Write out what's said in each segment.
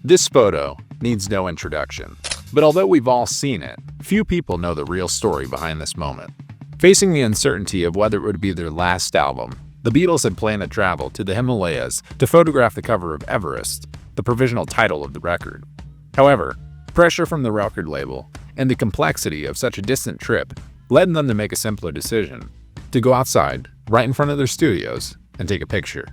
This photo needs no introduction, but although we've all seen it, few people know the real story behind this moment. Facing the uncertainty of whether it would be their last album, the Beatles had planned to travel to the Himalayas to photograph the cover of Everest, the provisional title of the record. However, pressure from the record label and the complexity of such a distant trip led them to make a simpler decision: to go outside, right in front of their studios, and take a picture.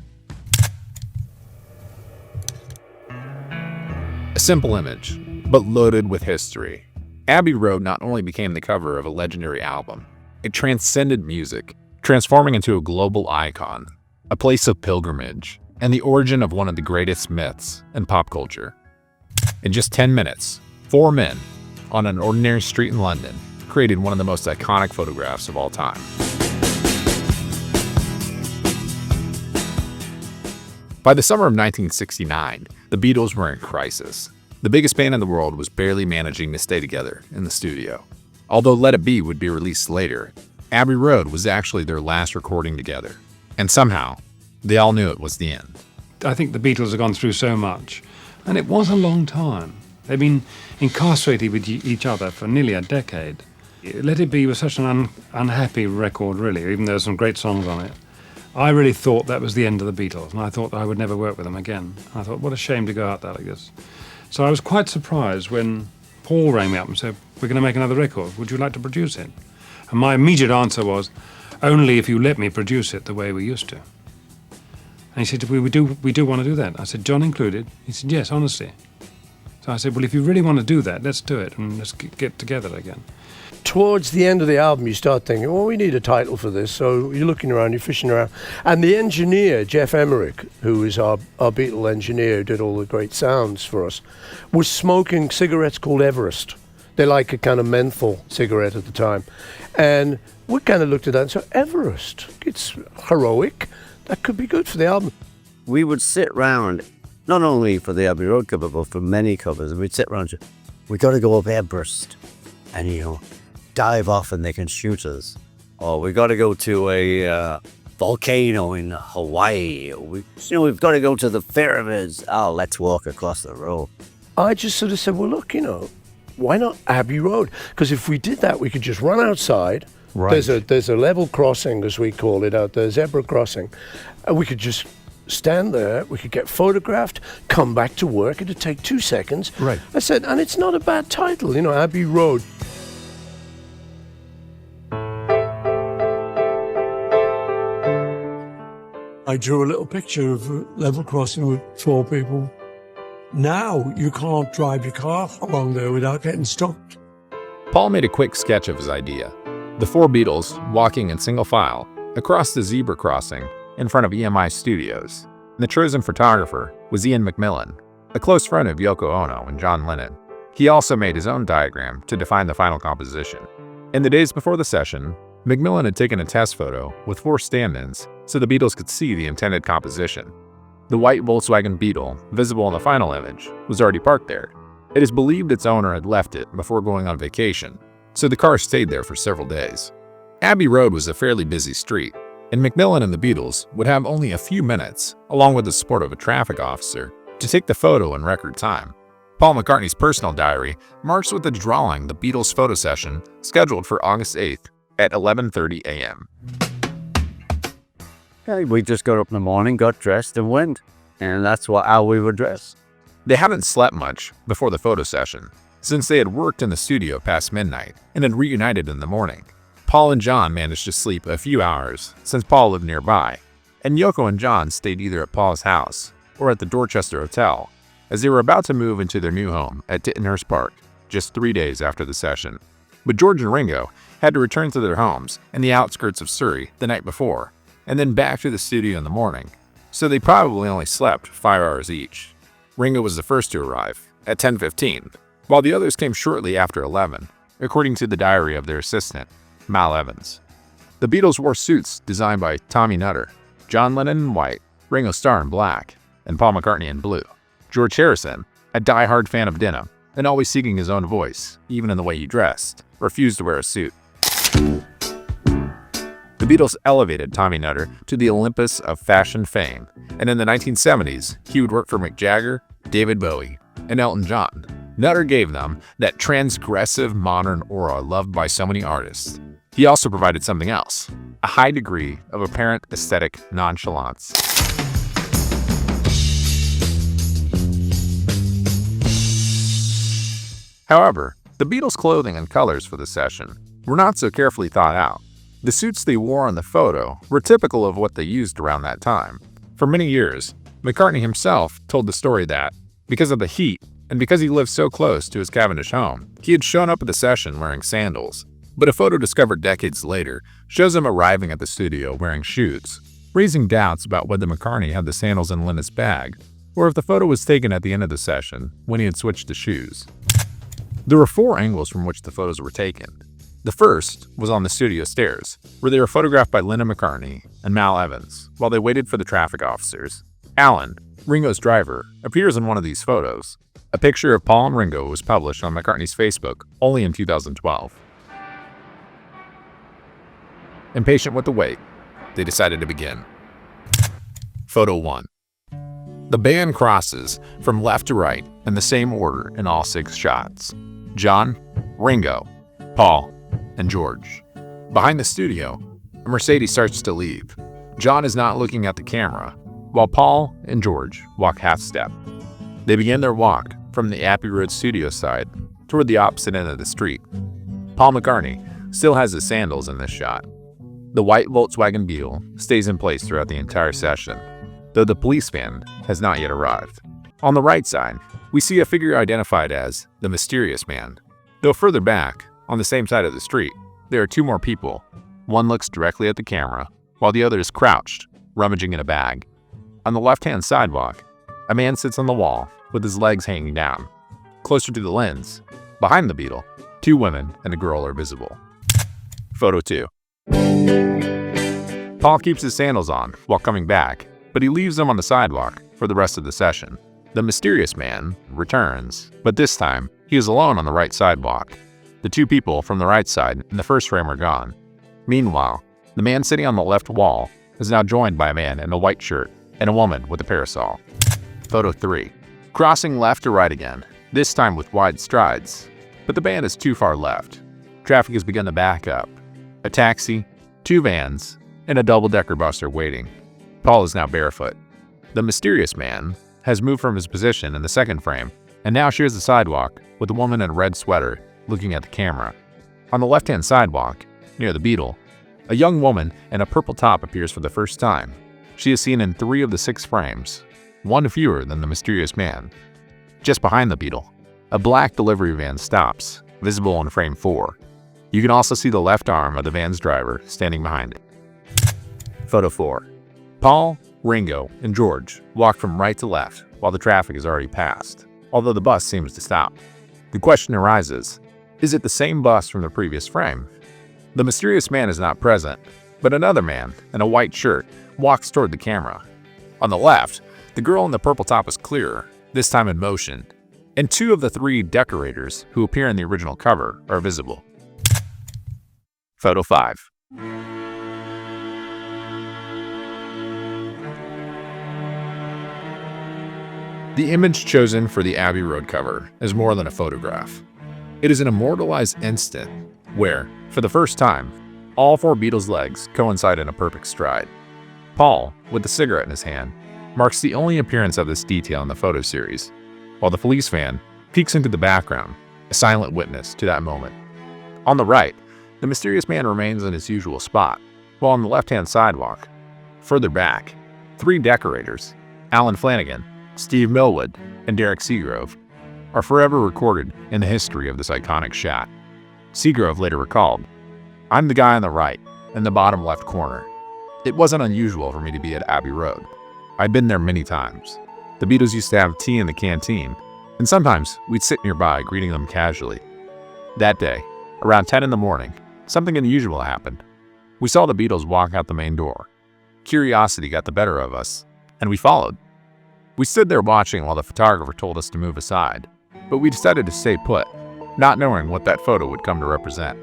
A simple image, but loaded with history. Abbey Road not only became the cover of a legendary album, it transcended music, transforming into a global icon, a place of pilgrimage, and the origin of one of the greatest myths in pop culture. In just 10 minutes, 4 men, on an ordinary street in London, created one of the most iconic photographs of all time. By the summer of 1969, the Beatles were in crisis. The biggest band in the world was barely managing to stay together in the studio. Although Let It Be would be released later, Abbey Road was actually their last recording together. And somehow, they all knew it was the end. I think the Beatles have gone through so much, and it was a long time. They've been incarcerated with each other for nearly a decade. Let It Be was such an unhappy record, really, even though there's some great songs on it. I really thought that was the end of the Beatles, and I thought I would never work with them again. I thought, what a shame to go out there like this. So I was quite surprised when Paul rang me up and said, we're going to make another record. Would you like to produce it? And my immediate answer was, only if you let me produce it the way we used to. And he said, we do want to do that. I said, John included? He said, yes, honestly. So I said, well, if you really want to do that, let's do it, and let's get together again. Towards the end of the album, you start thinking, well, we need a title for this. So you're looking around, you're fishing around. And the engineer, Jeff Emmerich, who is our Beatle engineer who did all the great sounds for us, was smoking cigarettes called Everest. They're like a kind of menthol cigarette at the time. And we kind of looked at that and said, Everest, it's heroic. That could be good for the album. We would sit round, not only for the Abbey Road cover, but for many covers, and we'd sit round and say, we got to go up Everest and, dive off and they can shoot us. Or we got to go to a volcano in Hawaii. We've got to go to the pyramids. Oh, let's walk across the road. I just sort of said, well, look, why not Abbey Road? Because if we did that, we could just run outside. Right. There's a level crossing, as we call it out there, zebra crossing. And we could just stand there, we could get photographed, come back to work. It'd take 2 seconds. Right. I said, and it's not a bad title, Abbey Road. I drew a little picture of a level crossing with 4 people. Now you can't drive your car along there without getting stopped. Paul made a quick sketch of his idea. The 4 Beatles walking in single file across the zebra crossing in front of EMI Studios. And the chosen photographer was Ian McMillan, a close friend of Yoko Ono and John Lennon. He also made his own diagram to define the final composition. In the days before the session, McMillan had taken a test photo with 4 stand-ins so the Beatles could see the intended composition. The white Volkswagen Beetle, visible in the final image, was already parked there. It is believed its owner had left it before going on vacation, so the car stayed there for several days. Abbey Road was a fairly busy street, and McMillan and the Beatles would have only a few minutes, along with the support of a traffic officer, to take the photo in record time. Paul McCartney's personal diary marks with a drawing the Beatles photo session scheduled for August 8th at 11:30 a.m. We just got up in the morning, got dressed, and went. And that's how we were dressed. They hadn't slept much before the photo session, since they had worked in the studio past midnight and had reunited in the morning. Paul and John managed to sleep a few hours, since Paul lived nearby, and Yoko and John stayed either at Paul's house or at the Dorchester Hotel, as they were about to move into their new home at Tittenhurst Park, just 3 days after the session. But George and Ringo had to return to their homes in the outskirts of Surrey the night before, and then back to the studio in the morning, so they probably only slept 5 hours each. Ringo was the first to arrive, at 10:15, while the others came shortly after 11, according to the diary of their assistant, Mal Evans. The Beatles wore suits designed by Tommy Nutter, John Lennon in white, Ringo Starr in black, and Paul McCartney in blue. George Harrison, a die-hard fan of denim, and always seeking his own voice, even in the way he dressed, refused to wear a suit. The Beatles elevated Tommy Nutter to the Olympus of fashion fame, and in the 1970s, he would work for Mick Jagger, David Bowie, and Elton John. Nutter gave them that transgressive modern aura loved by so many artists. He also provided something else, a high degree of apparent aesthetic nonchalance. However, the Beatles' clothing and colors for the session were not so carefully thought out. The suits they wore in the photo were typical of what they used around that time. For many years, McCartney himself told the story that, because of the heat and because he lived so close to his Cavendish home, he had shown up at the session wearing sandals. But a photo discovered decades later shows him arriving at the studio wearing shoes, raising doubts about whether McCartney had the sandals in Lennox's bag, or if the photo was taken at the end of the session when he had switched to shoes. There were 4 angles from which the photos were taken. The first was on the studio stairs, where they were photographed by Lennon McCartney and Mal Evans while they waited for the traffic officers. Alan, Ringo's driver, appears in one of these photos. A picture of Paul and Ringo was published on McCartney's Facebook only in 2012. Impatient with the wait, they decided to begin. Photo 1. The band crosses from left to right in the same order in all 6 shots. John, Ringo, Paul, and George. Behind the studio, a Mercedes starts to leave. John is not looking at the camera, while Paul and George walk half-step. They begin their walk from the Abbey Road studio side toward the opposite end of the street. Paul McCartney still has his sandals in this shot. The white Volkswagen Beetle stays in place throughout the entire session, though the police van has not yet arrived. On the right side, we see a figure identified as the Mysterious Man. Though further back, on the same side of the street, there are 2 more people. One looks directly at the camera, while the other is crouched, rummaging in a bag. On the left-hand sidewalk, a man sits on the wall with his legs hanging down. Closer to the lens, behind the Beetle, 2 women and a girl are visible. Photo 2. Paul keeps his sandals on while coming back, but he leaves them on the sidewalk for the rest of the session. The Mysterious Man returns, but this time he is alone on the right sidewalk. The 2 people from the right side in the first frame are gone. Meanwhile, the man sitting on the left wall is now joined by a man in a white shirt and a woman with a parasol. Photo 3. Crossing left to right again, this time with wide strides, but the band is too far left. Traffic has begun to back up. A taxi, 2 vans, and a double-decker bus are waiting. Paul is now barefoot. The Mysterious Man has moved from his position in the second frame and now shares the sidewalk with a woman in a red sweater looking at the camera. On the left-hand sidewalk, near the Beetle, a young woman in a purple top appears for the first time. She is seen in 3 of the 6 frames, 1 fewer than the Mysterious Man. Just behind the Beetle, a black delivery van stops, visible in frame 4. You can also see the left arm of the van's driver standing behind it. Photo 4. Paul, Ringo, and George walk from right to left while the traffic is already passed, although the bus seems to stop. The question arises, is it the same bus from the previous frame? The Mysterious Man is not present, but another man in a white shirt walks toward the camera. On the left, the girl in the purple top is clearer, this time in motion, and 2 of the 3 decorators who appear in the original cover are visible. Photo 5. The image chosen for the Abbey Road cover is more than a photograph. It is an immortalized instant where, for the first time, all 4 Beatles' legs coincide in a perfect stride. Paul, with a cigarette in his hand, marks the only appearance of this detail in the photo series, while the police van peeks into the background, a silent witness to that moment. On the right, the Mysterious Man remains in his usual spot, while on the left-hand sidewalk, further back, 3 decorators, Alan Flanagan, Steve Millwood, and Derek Seagrove, are forever recorded in the history of this iconic shot. Seagrove later recalled, "I'm the guy on the right, in the bottom left corner. It wasn't unusual for me to be at Abbey Road. I'd been there many times. The Beatles used to have tea in the canteen, and sometimes we'd sit nearby greeting them casually. That day, around 10 in the morning, something unusual happened. We saw the Beatles walk out the main door. Curiosity got the better of us, and we followed. We stood there watching while the photographer told us to move aside, but we decided to stay put, not knowing what that photo would come to represent.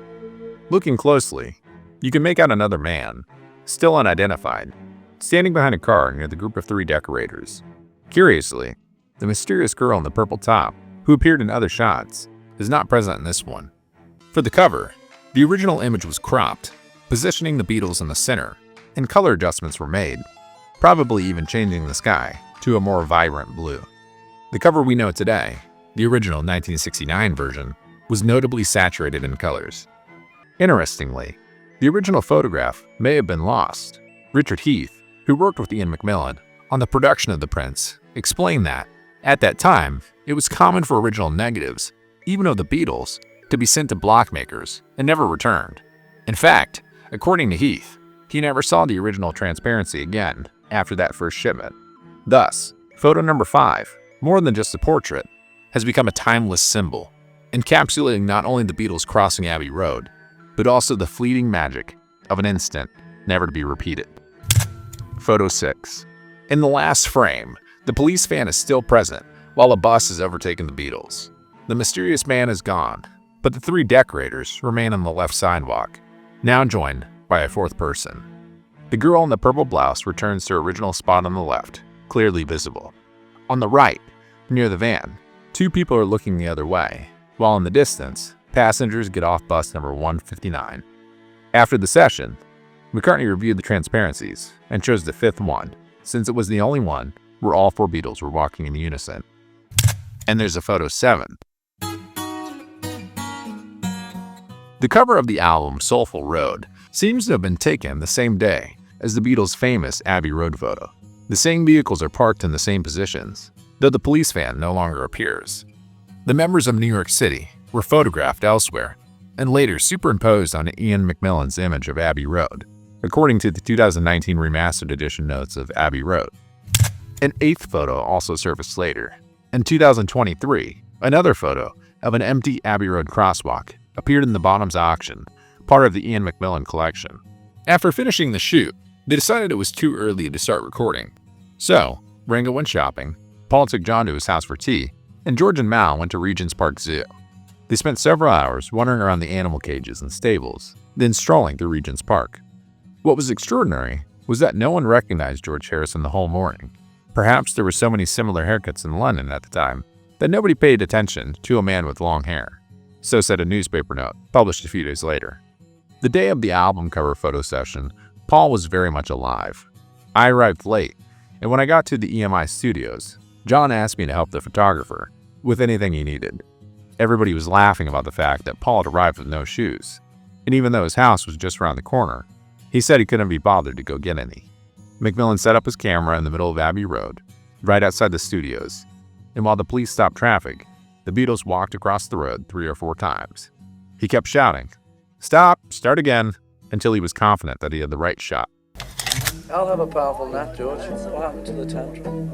Looking closely, you can make out another man, still unidentified, standing behind a car near the group of 3 decorators. Curiously, the mysterious girl in the purple top who appeared in other shots, is not present in this one. For the cover, the original image was cropped, positioning the Beatles in the center, and color adjustments were made, probably even changing the sky to a more vibrant blue. The cover we know today, the original 1969 version, was notably saturated in colors. Interestingly, the original photograph may have been lost. Richard Heath, who worked with Ian McMillan on the production of the prints, explained that, at that time, it was common for original negatives, even of the Beatles, to be sent to blockmakers and never returned. In fact, according to Heath, he never saw the original transparency again after that first shipment. Thus, photo number 5, more than just a portrait, has become a timeless symbol, encapsulating not only the Beatles crossing Abbey Road, but also the fleeting magic of an instant never to be repeated. Photo 6. In the last frame, the police van is still present while a bus has overtaken the Beatles. The mysterious man is gone, but the 3 decorators remain on the left sidewalk, now joined by a 4th person. The girl in the purple blouse returns to her original spot on the left, clearly visible. On the right, near the van, 2 people are looking the other way, while in the distance, passengers get off bus number 159. After the session, McCartney reviewed the transparencies and chose the 5th one, since it was the only one where all 4 Beatles were walking in unison. And there's a photo 7. The cover of the album Soulful Road seems to have been taken the same day as the Beatles' famous Abbey Road photo. The same vehicles are parked in the same positions, though the police van no longer appears. The members of New York City were photographed elsewhere and later superimposed on Ian McMillan's image of Abbey Road, according to the 2019 remastered edition notes of Abbey Road. An 8th photo also surfaced later. In 2023, another photo of an empty Abbey Road crosswalk appeared in the Bottoms auction, part of the Ian McMillan collection. After finishing the shoot, they decided it was too early to start recording. So, Ringo went shopping, Paul took John to his house for tea, and George and Mal went to Regent's Park Zoo. They spent several hours wandering around the animal cages and stables, then strolling through Regent's Park. What was extraordinary was that no one recognized George Harrison the whole morning. Perhaps there were so many similar haircuts in London at the time that nobody paid attention to a man with long hair. So said a newspaper note, published a few days later. The day of the album cover photo session, Paul was very much alive. I arrived late, and when I got to the EMI studios, John asked me to help the photographer with anything he needed. Everybody was laughing about the fact that Paul had arrived with no shoes, and even though his house was just around the corner, he said he couldn't be bothered to go get any. McMillan set up his camera in the middle of Abbey Road, right outside the studios, and while the police stopped traffic, the Beatles walked across the road 3 or 4 times. He kept shouting, "Stop, start again," until he was confident that he had the right shot. I'll have a powerful nap, George. What happened to the tantrum?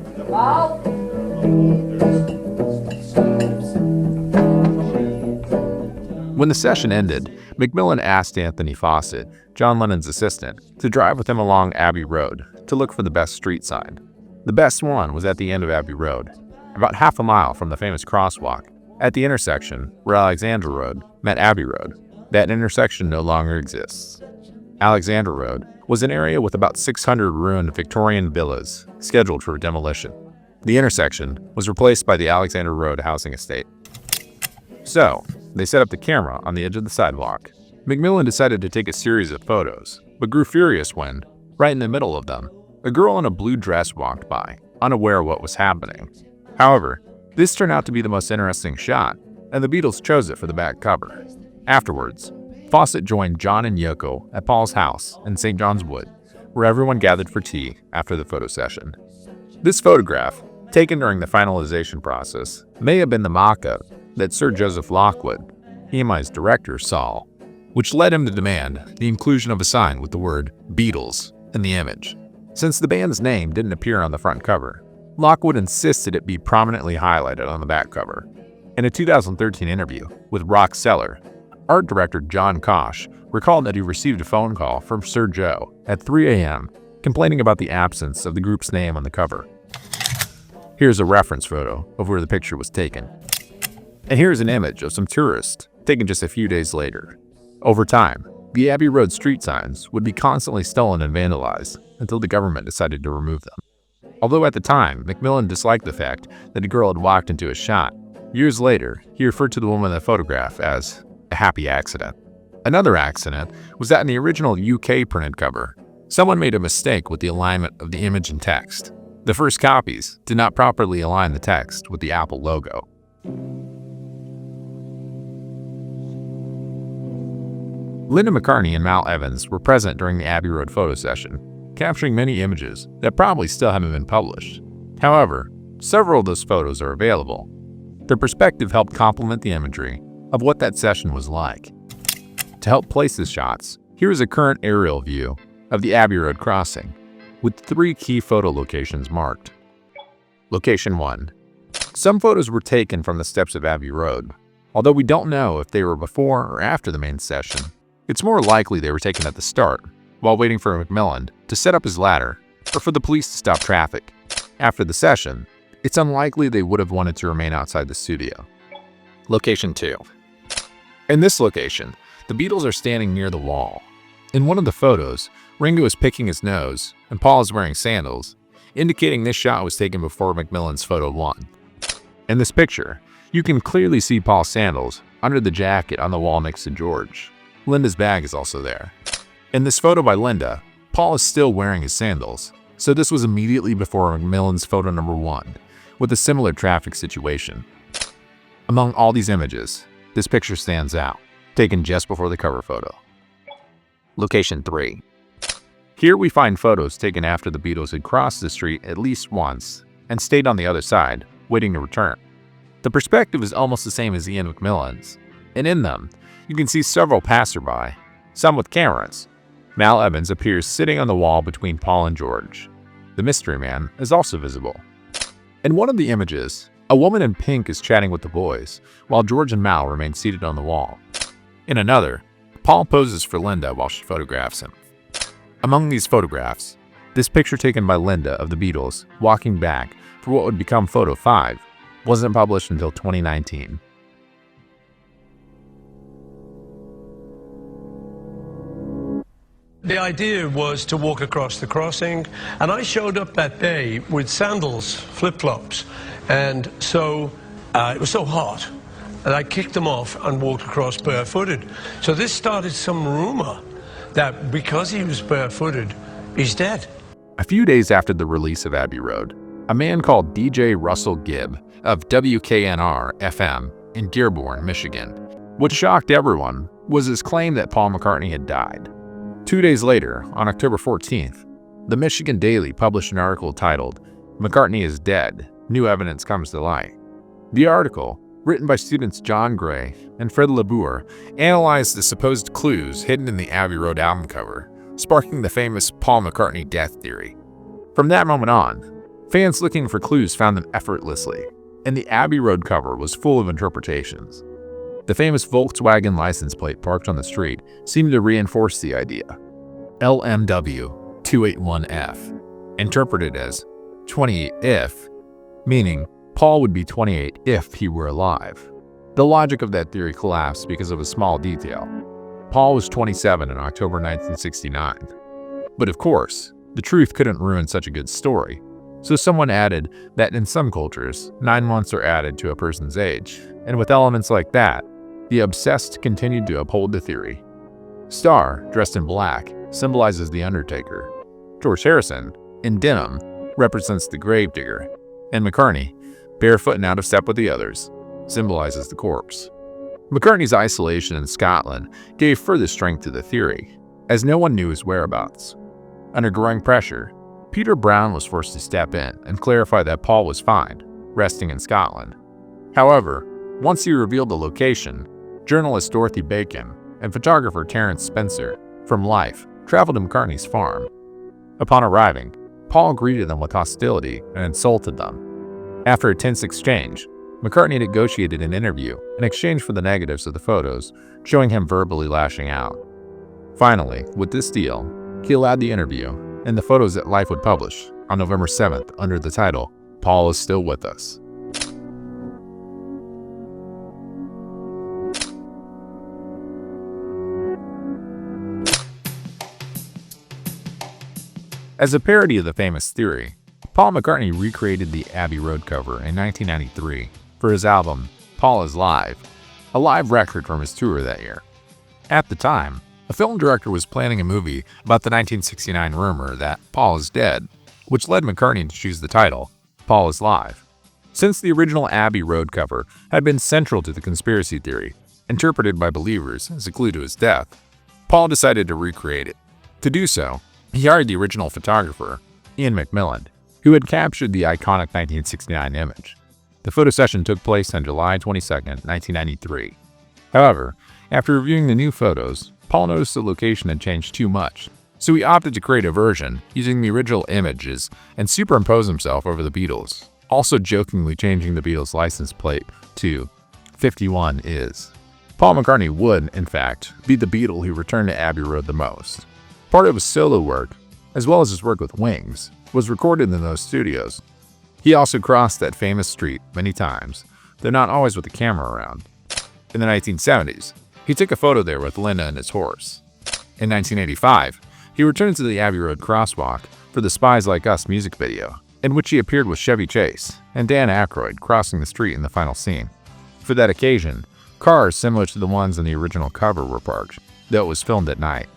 When the session ended, McMillan asked Anthony Fawcett, John Lennon's assistant, to drive with him along Abbey Road to look for the best street sign. The best one was at the end of Abbey Road, about half a mile from the famous crosswalk, at the intersection where Alexandra Road met Abbey Road. That intersection no longer exists. Alexandra Road was an area with about 600 ruined Victorian villas scheduled for demolition. The intersection was replaced by the Alexandra Road housing estate. So, they set up the camera on the edge of the sidewalk. McMillan decided to take a series of photos, but grew furious when, right in the middle of them, a girl in a blue dress walked by, unaware of what was happening. However, this turned out to be the most interesting shot, and the Beatles chose it for the back cover. Afterwards, Fawcett joined John and Yoko at Paul's house in St. John's Wood, where everyone gathered for tea after the photo session. This photograph, taken during the finalization process, may have been the mock-up that Sir Joseph Lockwood, EMI's director, saw, which led him to demand the inclusion of a sign with the word Beatles in the image. Since the band's name didn't appear on the front cover, Lockwood insisted it be prominently highlighted on the back cover. In a 2013 interview with Rock Cellar, art director John Kosh recalled that he received a phone call from Sir Joe at 3 a.m. complaining about the absence of the group's name on the cover. Here's a reference photo of where the picture was taken. And here's an image of some tourists taken just a few days later. Over time, the Abbey Road street signs would be constantly stolen and vandalized until the government decided to remove them. Although at the time, McMillan disliked the fact that a girl had walked into a shot, Years later, he referred to the woman in the photograph as a happy accident. Another accident was that in the original UK printed cover, someone made a mistake with the alignment of the image and text. The first copies did not properly align the text with the Apple logo. Linda McCartney and Mal Evans were present during the Abbey Road photo session, capturing many images that probably still haven't been published. However, several of those photos are available. Their perspective helped complement the imagery of what that session was like. To help place the shots, here is a current aerial view of the Abbey Road crossing, with 3 key photo locations marked. Location 1. Some photos were taken from the steps of Abbey Road. Although we don't know if they were before or after the main session, it's more likely they were taken at the start, while waiting for Macmillan to set up his ladder or for the police to stop traffic. After the session, it's unlikely they would have wanted to remain outside the studio. Location 2. In this location, the Beatles are standing near the wall. In one of the photos, Ringo is picking his nose and Paul is wearing sandals, indicating this shot was taken before Macmillan's photo 1. In this picture, you can clearly see Paul's sandals under the jacket on the wall next to George. Linda's bag is also there. In this photo by Linda, Paul is still wearing his sandals, so this was immediately before Macmillan's photo number 1, with a similar traffic situation. Among all these images, this picture stands out, taken just before the cover photo. Location 3. Here we find photos taken after the Beatles had crossed the street at least once and stayed on the other side, waiting to return. The perspective is almost the same as Ian Macmillan's, and in them, you can see several passerby, some with cameras. Mal Evans appears sitting on the wall between Paul and George. The mystery man is also visible. In one of the images, a woman in pink is chatting with the boys, while George and Mal remain seated on the wall. In another, Paul poses for Linda while she photographs him. Among these photographs, this picture taken by Linda of the Beatles walking back for what would become photo 5 wasn't published until 2019. The idea was to walk across the crossing, and I showed up that day with sandals, flip-flops, and so it was so hot, and I kicked them off and walked across barefooted. So this started some rumor that because he was barefooted, he's dead. A few days after the release of Abbey Road, a man called DJ Russell Gibb of WKNR-FM in Dearborn, Michigan. What shocked everyone was his claim that Paul McCartney had died. 2 days later, on October 14th, the Michigan Daily published an article titled, "McCartney is Dead, New Evidence Comes to Light." The article, written by students John Gray and Fred LeBour, analyzed the supposed clues hidden in the Abbey Road album cover, sparking the famous Paul McCartney death theory. From that moment on, fans looking for clues found them effortlessly, and the Abbey Road cover was full of interpretations. The famous Volkswagen license plate parked on the street seemed to reinforce the idea. LMW 281F, interpreted as 28 if, meaning Paul would be 28 if he were alive. The logic of that theory collapsed because of a small detail. Paul was 27 in October 1969. But of course, the truth couldn't ruin such a good story, so someone added that in some cultures, 9 months are added to a person's age, and with elements like that, the obsessed continued to uphold the theory. Starr, dressed in black, symbolizes the undertaker. George Harrison, in denim, represents the gravedigger, and McCartney, barefoot and out of step with the others, symbolizes the corpse. McCartney's isolation in Scotland gave further strength to the theory, as no one knew his whereabouts. Under growing pressure, Peter Brown was forced to step in and clarify that Paul was fine, resting in Scotland. However, once he revealed the location, journalist Dorothy Bacon and photographer Terence Spencer from Life traveled to McCartney's farm. Upon arriving, Paul greeted them with hostility and insulted them. After a tense exchange, McCartney negotiated an interview in exchange for the negatives of the photos, showing him verbally lashing out. Finally, with this deal, he allowed the interview and the photos that Life would publish on November 7th under the title, "Paul is Still With Us." As a parody of the famous theory, Paul McCartney recreated the Abbey Road cover in 1993 for his album Paul is Live, a live record from his tour that year. At the time, a film director was planning a movie about the 1969 rumor that Paul is dead, which led McCartney to choose the title, Paul is Live. Since the original Abbey Road cover had been central to the conspiracy theory, interpreted by believers as a clue to his death, Paul decided to recreate it. To do so, he hired the original photographer, Ian McMillan, who had captured the iconic 1969 image. The photo session took place on July 22, 1993. However, after reviewing the new photos, Paul noticed the location had changed too much, so he opted to create a version using the original images and superimpose himself over the Beatles, also jokingly changing the Beatles' license plate to 51 is. Paul McCartney would, in fact, be the Beatle who returned to Abbey Road the most. Part of his solo work, as well as his work with Wings, was recorded in those studios. He also crossed that famous street many times, though not always with a camera around. In the 1970s, he took a photo there with Linda and his horse. In 1985, he returned to the Abbey Road crosswalk for the Spies Like Us music video, in which he appeared with Chevy Chase and Dan Aykroyd crossing the street in the final scene. For that occasion, cars similar to the ones in the original cover were parked, though it was filmed at night.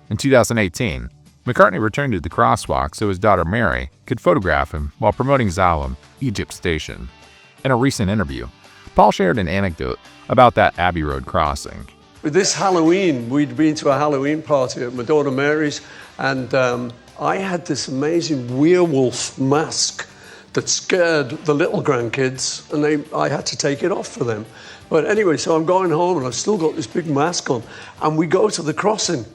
In 2018, McCartney returned to the crosswalk so his daughter Mary could photograph him while promoting his album, Egypt Station. In a recent interview, Paul shared an anecdote about that Abbey Road crossing. This Halloween, we'd been to a Halloween party at my daughter Mary's, and I had this amazing werewolf mask that scared the little grandkids, and I had to take it off for them. But anyway, so I'm going home, and I've still got this big mask on, and we go to the crossing.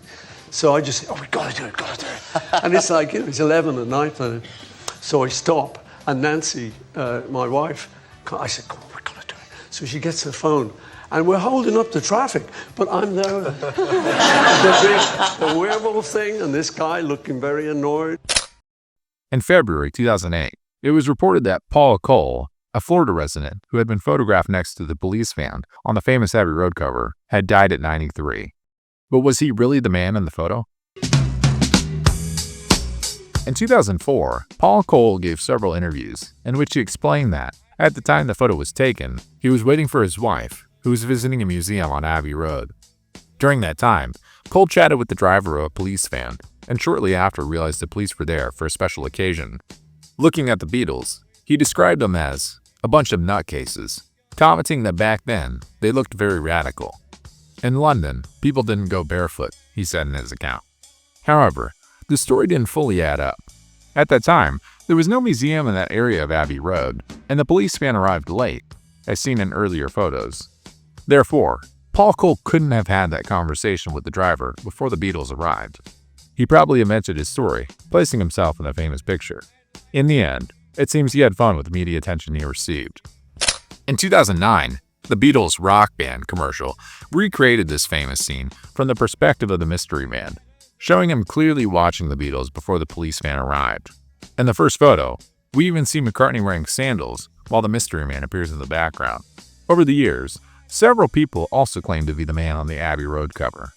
So I just say, oh, we gotta do it. And it's like, it's 11 at night, and so I stop, and Nancy, my wife, I said, come on, we gotta do it. So she gets her phone, and we're holding up the traffic, but I'm there, the werewolf thing, and this guy looking very annoyed. In February 2008, it was reported that Paul Cole, a Florida resident who had been photographed next to the police van on the famous Abbey Road cover, had died at 93. But was he really the man in the photo? In 2004, Paul Cole gave several interviews in which he explained that, at the time the photo was taken, he was waiting for his wife, who was visiting a museum on Abbey Road. During that time, Cole chatted with the driver of a police van, and shortly after realized the police were there for a special occasion. Looking at the Beatles, he described them as a bunch of nutcases, commenting that back then they looked very radical. In London, people didn't go barefoot, he said in his account. However, the story didn't fully add up. At that time, there was no museum in that area of Abbey Road, and the police van arrived late, as seen in earlier photos. Therefore, Paul Cole couldn't have had that conversation with the driver before the Beatles arrived. He probably invented his story, placing himself in the famous picture. In the end, it seems he had fun with the media attention he received. In 2009, the Beatles' rock band commercial recreated this famous scene from the perspective of the mystery man, showing him clearly watching the Beatles before the police van arrived. In the first photo, we even see McCartney wearing sandals while the mystery man appears in the background. Over the years, several people also claim to be the man on the Abbey Road cover.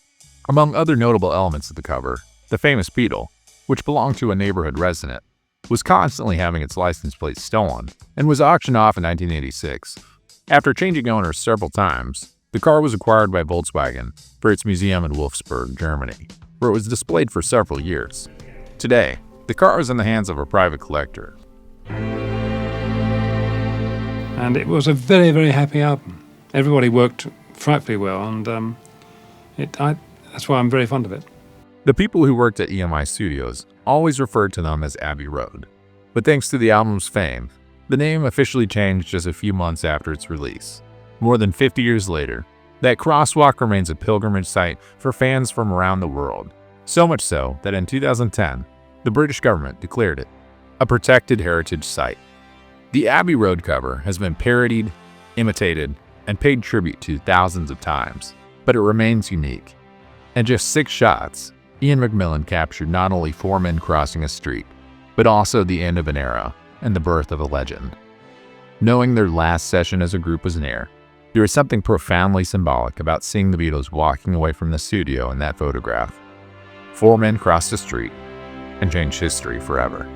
Among other notable elements of the cover, the famous Beetle, which belonged to a neighborhood resident, was constantly having its license plate stolen and was auctioned off in 1986. After changing owners several times, the car was acquired by Volkswagen for its museum in Wolfsburg, Germany, where it was displayed for several years. Today, the car is in the hands of a private collector. And it was a very, very happy album. Everybody worked frightfully well, and that's why I'm very fond of it. The people who worked at EMI Studios always referred to them as Abbey Road, but thanks to the album's fame, the name officially changed just a few months after its release. More than 50 years later, that crosswalk remains a pilgrimage site for fans from around the world, so much so that in 2010, the British government declared it a protected heritage site. The Abbey Road cover has been parodied, imitated, and paid tribute to thousands of times, but it remains unique. In just 6 shots, Ian McMillan captured not only 4 men crossing a street, but also the end of an era and the birth of a legend. Knowing their last session as a group was near, there is something profoundly symbolic about seeing the Beatles walking away from the studio in that photograph. 4 men crossed a street and changed history forever.